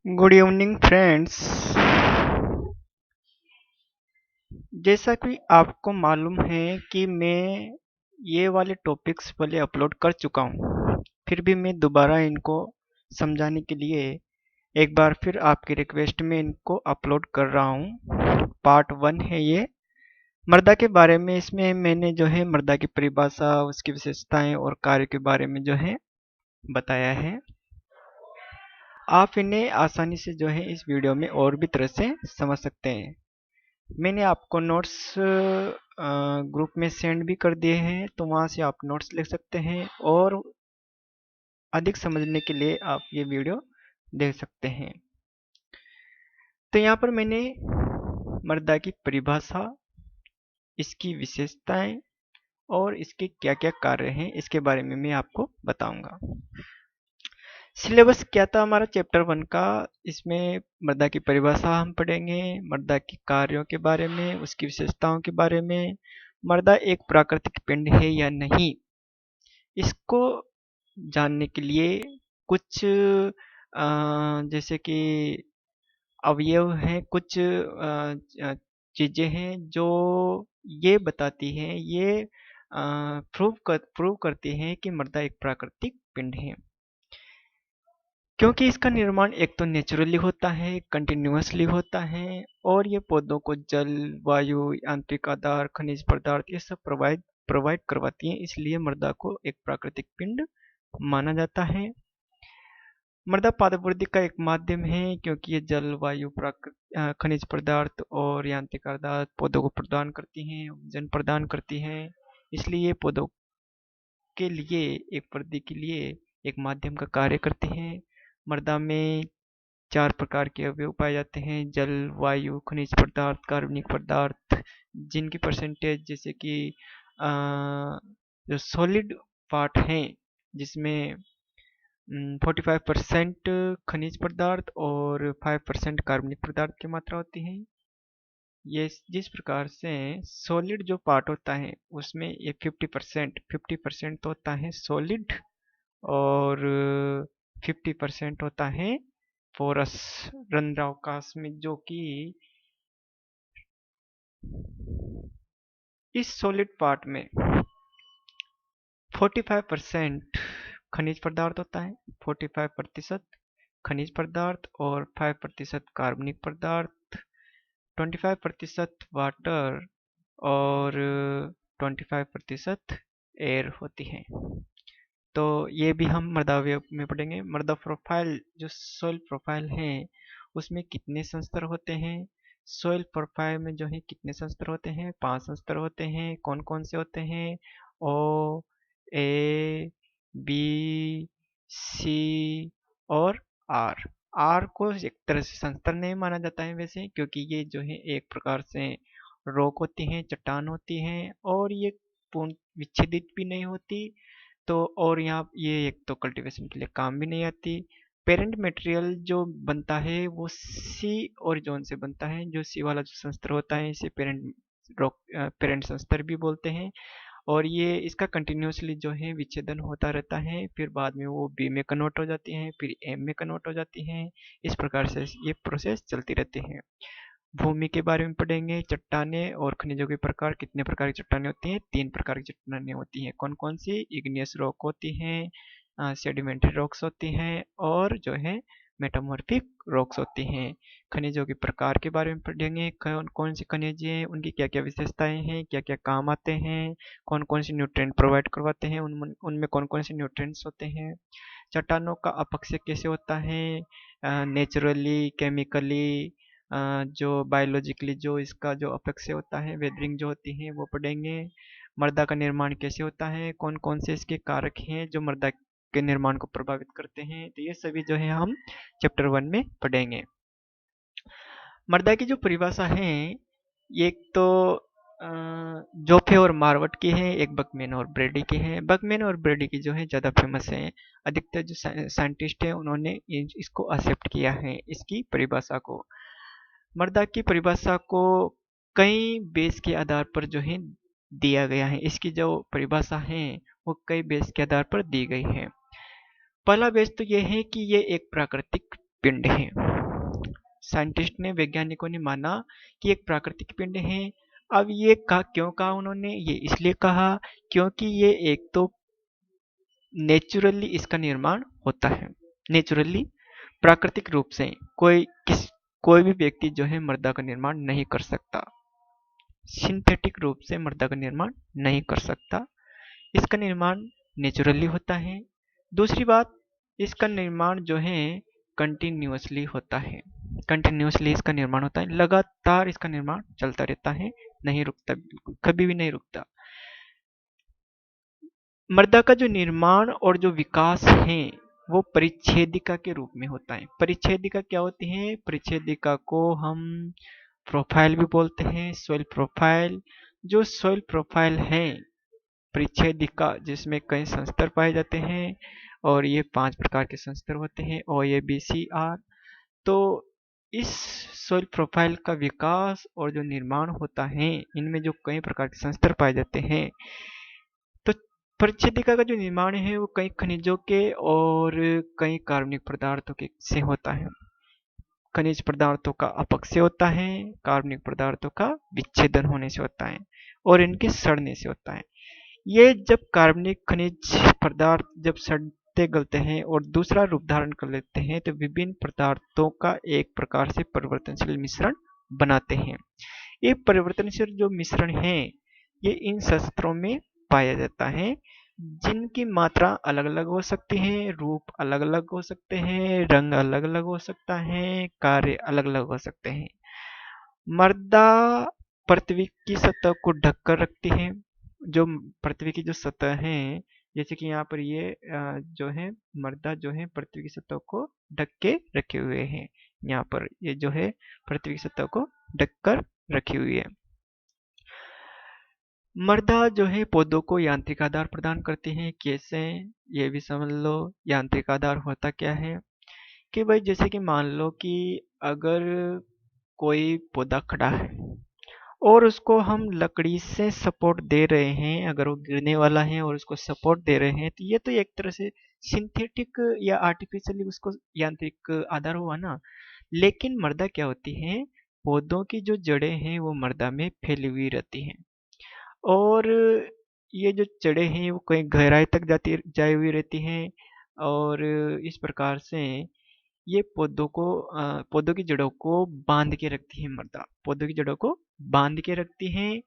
Good evening friends. जैसा कि आपको मालूम है कि मैं ये वाले टॉपिक्स पहले अपलोड कर चुका हूँ, फिर भी मैं दोबारा इनको समझाने के लिए एक बार फिर आपकी रिक्वेस्ट में इनको अपलोड कर रहा हूँ। पार्ट 1 है ये मृदा के बारे में। इसमें मैंने जो है मृदा की परिभाषा, उसकी विशेषताएं और कार्य के बारे में जो है बताया है। आप इन्हें आसानी से जो है इस वीडियो में और भी तरह से समझ सकते हैं। मैंने आपको नोट्स ग्रुप में सेंड भी कर दिए हैं, तो वहाँ से आप नोट्स लिख सकते हैं और अधिक समझने के लिए आप ये वीडियो देख सकते हैं। तो यहाँ पर मैंने मृदा की परिभाषा, इसकी विशेषताएं और इसके क्या क्या कार्य हैं, इसके बारे में मैं आपको बताऊंगा। सिलेबस क्या था हमारा चैप्टर 1 का? इसमें मृदा की परिभाषा हम पढ़ेंगे, मृदा के कार्यों के बारे में, उसकी विशेषताओं के बारे में, मृदा एक प्राकृतिक पिंड है या नहीं, इसको जानने के लिए कुछ जैसे कि अवयव हैं, कुछ चीजें हैं जो ये बताती हैं, ये प्रूव करती हैं कि मृदा एक प्राकृतिक पिंड है। क्योंकि इसका निर्माण एक तो नेचुरली होता है, कंटिन्यूअसली होता है, और ये पौधों को जल, वायु, यांत्रिक आधार, खनिज पदार्थ ये सब प्रोवाइड करवाती है, इसलिए मृदा को एक प्राकृतिक पिंड माना जाता है। मृदा पादप का एक माध्यम है, क्योंकि ये जल, वायु, खनिज पदार्थ और यांत्रिक आधार पौधों को प्रदान करती हैं, ऑक्सीजन प्रदान करती हैं, इसलिए ये पौधों के लिए, एक वृद्धि के लिए एक माध्यम का कार्य करते हैं। मृदा में 4 प्रकार के अवयव पाए जाते हैं: जल, वायु, खनिज पदार्थ, कार्बनिक पदार्थ, जिनकी परसेंटेज जैसे कि जो सॉलिड पार्ट हैं, जिसमें 45% खनिज पदार्थ और 5% कार्बनिक पदार्थ की मात्रा होती है। ये जिस प्रकार से सॉलिड जो पार्ट होता है उसमें ये 50% तो होता है सॉलिड, और 50% होता है पोरस, रंध्रावकाश में, जो कि इस सॉलिड पार्ट में 45% खनिज पदार्थ होता है, 45% खनिज पदार्थ और 5% कार्बनिक पदार्थ, 25% वाटर और 25% एयर होती है। तो ये भी हम मृदा अवयव में पढ़ेंगे। मृदा प्रोफाइल, जो सोइल प्रोफाइल है, उसमें कितने संस्तर होते हैं? सोइल प्रोफाइल में जो है कितने संस्तर होते हैं? 5 संस्तर होते हैं। कौन कौन से होते हैं? ओ, ए, बी, सी और आर। आर को एक तरह से संस्तर नहीं माना जाता है वैसे, क्योंकि ये जो है एक प्रकार से रॉक होती हैं, चट्टान होती हैं, और ये पूर्ण विच्छेदित भी नहीं होती। तो और यहाँ ये एक तो कल्टीवेशन के लिए काम भी नहीं आती। पेरेंट मटेरियल जो बनता है वो सी ओरिजोन से बनता है। जो सी वाला जो संस्तर होता है इसे पेरेंट संस्तर भी बोलते हैं, और ये इसका कंटिन्यूसली जो है विच्छेदन होता रहता है, फिर बाद में वो बी में कन्वर्ट हो जाती हैं, फिर एम में कन्वर्ट हो जाती हैं। इस प्रकार से ये प्रोसेस चलती रहती है। भूमि के बारे में पढ़ेंगे, चट्टानें और खनिजों के प्रकार। कितने प्रकार की चट्टानें होती हैं? 3 प्रकार की चट्टानें होती हैं। कौन कौन सी? इग्नियस रॉक होती हैं, सेडिमेंट्री रॉक्स होती हैं, और जो है मेटामॉर्फिक रॉक्स होती हैं। खनिजों के प्रकार के बारे में पढ़ेंगे, कौन कौन सी खनिज हैं, उनकी क्या क्या विशेषताएं हैं, क्या क्या काम आते हैं, कौन कौन से न्यूट्रिएंट प्रोवाइड करवाते हैं, उनमें कौन कौन से न्यूट्रिएंट्स होते हैं। चट्टानों का अपक्षय कैसे होता है, नेचुरली, केमिकली, जो बायोलॉजिकली जो इसका जो अपक्षय होता है, वेदरिंग जो होती है, वो पढ़ेंगे। मृदा का निर्माण कैसे होता है, कौन कौन से इसके कारक हैं जो मृदा के निर्माण को प्रभावित करते हैं, तो ये सभी जो है हम चैप्टर 1 में पढ़ेंगे। मृदा की जो परिभाषा है, एक तो जोफे और मारवट की है, एक बकमैन और ब्रेडी की है। बकमैन और ब्रेडी की जो है ज़्यादा फेमस है। अधिकतर जो साइंटिस्ट हैं उन्होंने इसको एक्सेप्ट किया है, इसकी परिभाषा को। मर्दा की परिभाषा को कई बेस के आधार पर जो है दिया गया है। इसकी जो परिभाषा है वो कई बेस के आधार पर दी गई है। पहला बेस तो ये है कि ये एक प्राकृतिक पिंड है। साइंटिस्ट ने, वैज्ञानिकों ने माना कि एक प्राकृतिक पिंड है। अब ये कहा, क्यों कहा उन्होंने? ये इसलिए कहा क्योंकि ये एक तो नेचुरली इसका निर्माण होता है। नेचुरली, प्राकृतिक रूप से कोई भी व्यक्ति जो है मृदा का निर्माण नहीं कर सकता। सिंथेटिक रूप से मृदा का निर्माण नहीं कर सकता। इसका निर्माण नेचुरली होता है। दूसरी बात, इसका निर्माण जो है कंटिन्यूअसली होता है। कंटिन्यूअसली इसका निर्माण होता है, लगातार इसका निर्माण चलता रहता है, नहीं रुकता, बिल्कुल कभी भी नहीं रुकता। मृदा का जो निर्माण और जो विकास है वो परिच्छेदिका के रूप में होता है। परिच्छेदिका क्या होती है? परिच्छेदिका को हम प्रोफाइल भी बोलते हैं, सॉइल प्रोफाइल। जो सॉइल प्रोफाइल है परिच्छेदिका, जिसमें कई संस्तर पाए जाते हैं, और ये 5 प्रकार के संस्तर होते हैं, OABCR। तो इस सॉइल प्रोफाइल का विकास और जो निर्माण होता है, इनमें जो कई प्रकार के संस्तर पाए जाते हैं, तो परिच्छेदिका का जो निर्माण है वो कई खनिजों के और कई कार्बनिक पदार्थों के से होता है। खनिज पदार्थों का अपक्षय होता है, कार्बनिक पदार्थों का विच्छेदन होने से होता है, और इनके सड़ने से होता है। ये जब कार्बनिक खनिज पदार्थ जब सड़ते गलते हैं और दूसरा रूप धारण कर लेते हैं तो विभिन्न पदार्थों का एक प्रकार से परिवर्तनशील मिश्रण बनाते हैं। ये परिवर्तनशील जो मिश्रण है ये इन शस्त्रों में पाया जाता है, जिनकी मात्रा अलग अलग हो सकती है, रूप अलग अलग हो सकते हैं, रंग अलग अलग हो सकता है, कार्य अलग अलग हो सकते हैं। मृदा पृथ्वी की सतह को ढककर रखती है। जो पृथ्वी की जो सतह है, जैसे कि यहाँ पर ये जो है मृदा जो है पृथ्वी की सतह को ढक के रखे हुए हैं। यहाँ पर ये जो है पृथ्वी की सतह को ढक कर रखी हुई है। मृदा जो है पौधों को यांत्रिक आधार प्रदान करती है। कैसे? ये भी समझ लो। यांत्रिक आधार होता क्या है कि भाई जैसे कि मान लो कि अगर कोई पौधा खड़ा है और उसको हम लकड़ी से सपोर्ट दे रहे हैं, अगर वो गिरने वाला है और उसको सपोर्ट दे रहे हैं, तो ये तो एक तरह से सिंथेटिक या आर्टिफिशियली उसको यांत्रिक आधार हुआ ना। लेकिन मृदा क्या होती है? पौधों की जो जड़ें हैं वो मृदा में फैली हुई रहती हैं, और ये जो जड़ें हैं वो कहीं गहराई तक जाई हुई रहती हैं, और इस प्रकार से ये पौधों की जड़ों को बांध के रखती है। मृदा पौधों की जड़ों को बांध के रखती है,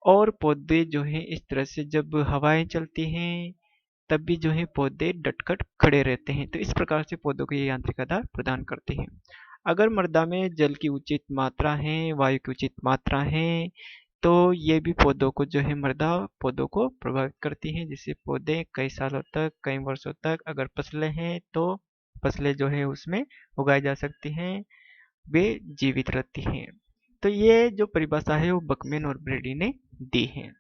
और पौधे जो है इस तरह से जब हवाएं चलती हैं तब भी जो है पौधे डटकर खड़े रहते हैं। तो इस प्रकार से पौधों को ये यांत्रिक आधार प्रदान करते हैं। अगर मृदा में जल की उचित मात्रा है, वायु की उचित मात्रा है, तो ये भी पौधों को जो है मृदा पौधों को प्रभावित करती है, जिससे पौधे कई सालों तक, कई वर्षों तक, अगर फसलें हैं तो फसलें जो है उसमें उगाई जा सकती हैं, वे जीवित रहती हैं। तो ये जो परिभाषा है वो बकमैन और ब्रेडी ने दी है।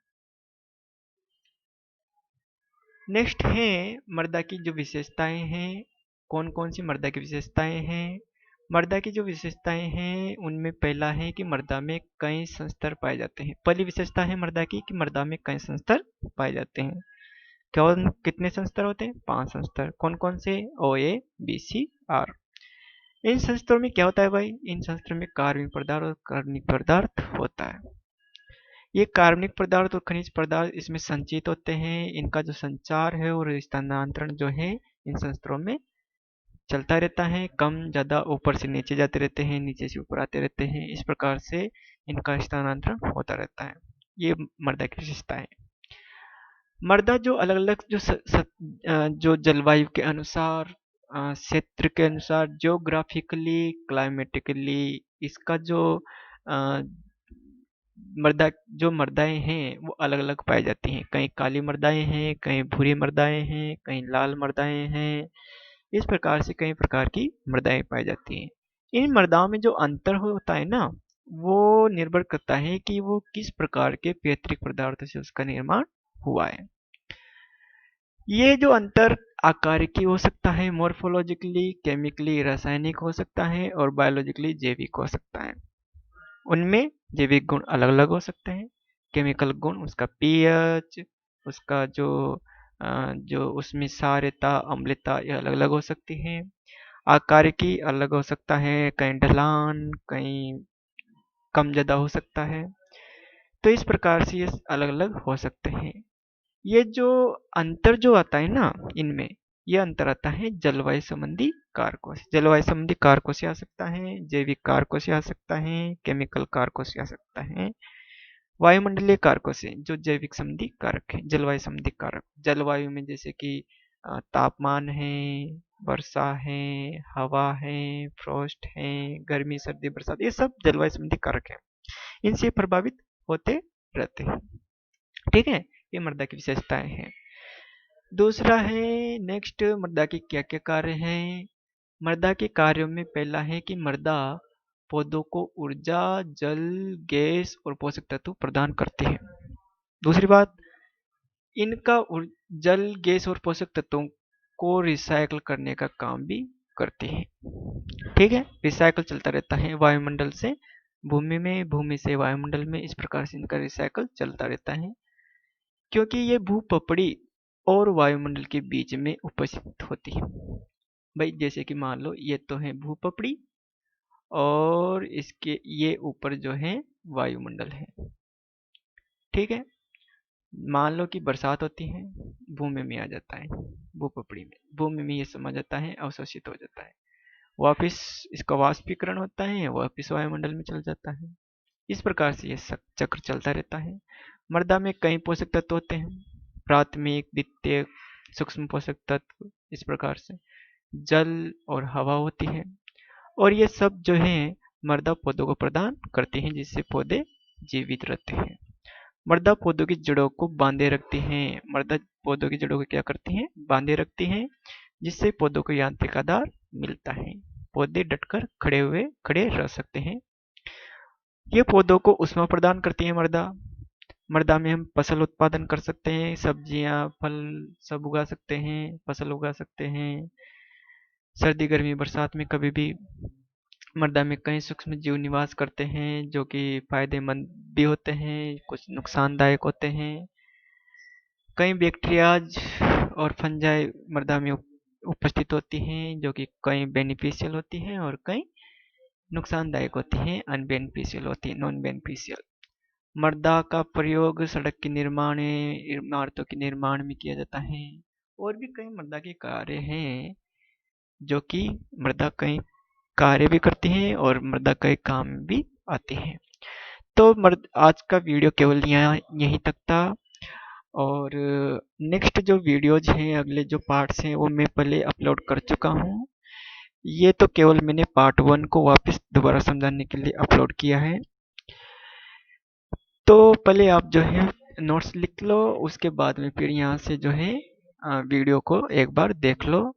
नेक्स्ट है मृदा की जो विशेषताएं हैं। कौन कौन सी मृदा की विशेषताएं हैं? मृदा की जो विशेषताएं हैं उनमें पहला है कि मृदा में कई संस्तर पाए जाते हैं। पहली विशेषता है मृदा की कि मृदा में कई संस्तर पाए जाते हैं। कौन कितने संस्तर होते हैं? 5 संस्तर। कौन कौन से? OABCR। इन संस्तरों में क्या होता है भाई? इन संस्तरों में कार्बनिक पदार्थ और कार्बनिक पदार्थ होता है। ये कार्बनिक पदार्थ और खनिज पदार्थ इसमें संचित होते हैं। इनका जो संचार है और स्थानांतरण जो है इन संस्तरों में चलता रहता है। कम ज्यादा ऊपर से नीचे जाते रहते हैं, नीचे से ऊपर आते रहते हैं। इस प्रकार से इनका स्थानांतरण होता रहता है। ये मृदा की विशेषता है। मृदा जो अलग अलग जो जलवायु के अनुसार, क्षेत्र के अनुसार, जियोग्राफिकली, क्लाइमेटिकली, इसका जो अ, मृदा जो मृदाएं हैं वो अलग अलग पाई जाती हैं। कहीं काली मृदाएं हैं, कहीं भूरी मृदाएं हैं, कहीं लाल मृदाएं हैं। इस प्रकार से कई प्रकार की मृदाएं पाई जाती हैं। इन मृदाओं में जो अंतर होता है ना, वो निर्भर करता है कि वो किस प्रकार के पैतृक पदार्थ से उसका निर्माण हुआ है। ये जो अंतर आकारिकी हो सकता है, मॉर्फोलॉजिकली, केमिकली रासायनिक हो सकता है और बायोलॉजिकली जैविक हो सकता है। उनमें जैविक गुण अलग अलग हो सकते हैं, केमिकल गुण, उसका पीएच, उसका जो उसमें क्षारता अम्लता, ये अलग अलग हो सकती है। आकारिकी अलग हो सकता है, कहीं ढलान, कहीं कम ज्यादा हो सकता है। तो इस प्रकार से ये अलग अलग हो सकते हैं। ये जो अंतर जो आता है ना इनमें, ये अंतर आता है जलवायु संबंधी कारकों से। जलवायु संबंधी कारकों से आ सकता है, जैविक कारकों से आ सकता है, केमिकल कारकों से आ सकता है, वायुमंडलीय कारकों से जो जैविक संबंधी कारक है। जलवायु संबंधी कारक जलवायु में जैसे कि तापमान है, वर्षा है, हवा है, फ्रॉस्ट है, गर्मी सर्दी बरसात, ये सब जलवायु संबंधी कारक है। इनसे प्रभावित होते रहते हैं। ठीक है, ये मृदा की विशेषताएं हैं। दूसरा है नेक्स्ट, मृदा के क्या क्या कार्य हैं। मृदा के कार्यों में पहला है कि मृदा पौधों को ऊर्जा, जल, गैस और पोषक तत्व प्रदान करती है। दूसरी बात, इनका जल, गैस और पोषक तत्वों को रिसाइकल करने का काम भी करती है। ठीक है, रिसाइकल चलता रहता है वायुमंडल से भूमि में, भूमि से वायुमंडल में, इस प्रकार से इनका रिसाइकल चलता रहता है, क्योंकि ये भूपपड़ी और वायुमंडल के बीच में उपस्थित होती है। भाई जैसे कि मान लो ये तो है भूपपड़ी और इसके ये ऊपर जो है वायुमंडल है। ठीक है, मान लो कि बरसात होती है, भूमि में आ जाता है, भूपपड़ी में, भूमि में ये समा जाता है, अवशोषित हो जाता है, वापिस इसका वाष्पीकरण होता है, वापिस वायुमंडल में चल जाता है। इस प्रकार से ये चक्र चलता रहता है। मृदा में कई पोषक तत्व होते हैं, प्राथमिक, द्वितीयक, सूक्ष्म पोषक तत्व, इस प्रकार से जल और हवा होती है, और ये सब जो है मृदा पौधों को प्रदान करती हैं, जिससे पौधे जीवित रहते हैं। मृदा पौधों की जड़ों को बांधे रखती हैं। मृदा पौधों की जड़ों को क्या करती हैं? बांधे रखती हैं, जिससे पौधों को यांत्रिक आधार मिलता है। पौधे डटकर खड़े रह सकते हैं। ये पौधों को ऊष्मा प्रदान करती है मृदा। मृदा में हम फसल उत्पादन कर सकते हैं, सब्जियां, फल सब उगा सकते हैं, फसल उगा सकते हैं। सर्दी, गर्मी, बरसात में कभी भी मृदा में कई सूक्ष्म जीव निवास करते हैं, जो कि फायदेमंद भी होते हैं, कुछ नुकसानदायक होते हैं। कई बैक्टीरियाज और फंजाई मृदा में उपस्थित होती हैं, जो कि कई बेनिफिशियल होती हैं और कई नुकसानदायक होती हैं, अनबेनिफिशियल होती हैं, नॉन बेनिफिशियल। मृदा का प्रयोग सड़क के निर्माण, इमारतों के निर्माण में किया जाता है। और भी कई मृदा के कार्य हैं, जो कि मृदा कई कार्य भी करती हैं और मृदा कई काम भी आती हैं। तो आज का वीडियो केवल यहाँ यहीं तक था। और नेक्स्ट जो वीडियोज हैं, अगले जो पार्ट्स हैं, वो मैं पहले अपलोड कर चुका हूँ। ये तो केवल मैंने पार्ट 1 को वापस दोबारा समझाने के लिए अपलोड किया है। तो पहले आप जो है नोट्स लिख लो, उसके बाद में फिर यहाँ से जो है वीडियो को एक बार देख लो,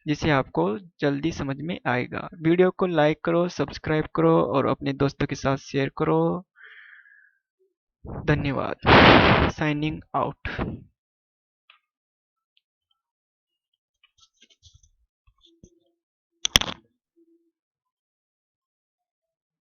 जिससे आपको जल्दी समझ में आएगा। वीडियो को लाइक करो, सब्सक्राइब करो और अपने दोस्तों के साथ शेयर करो। धन्यवाद। Signing out.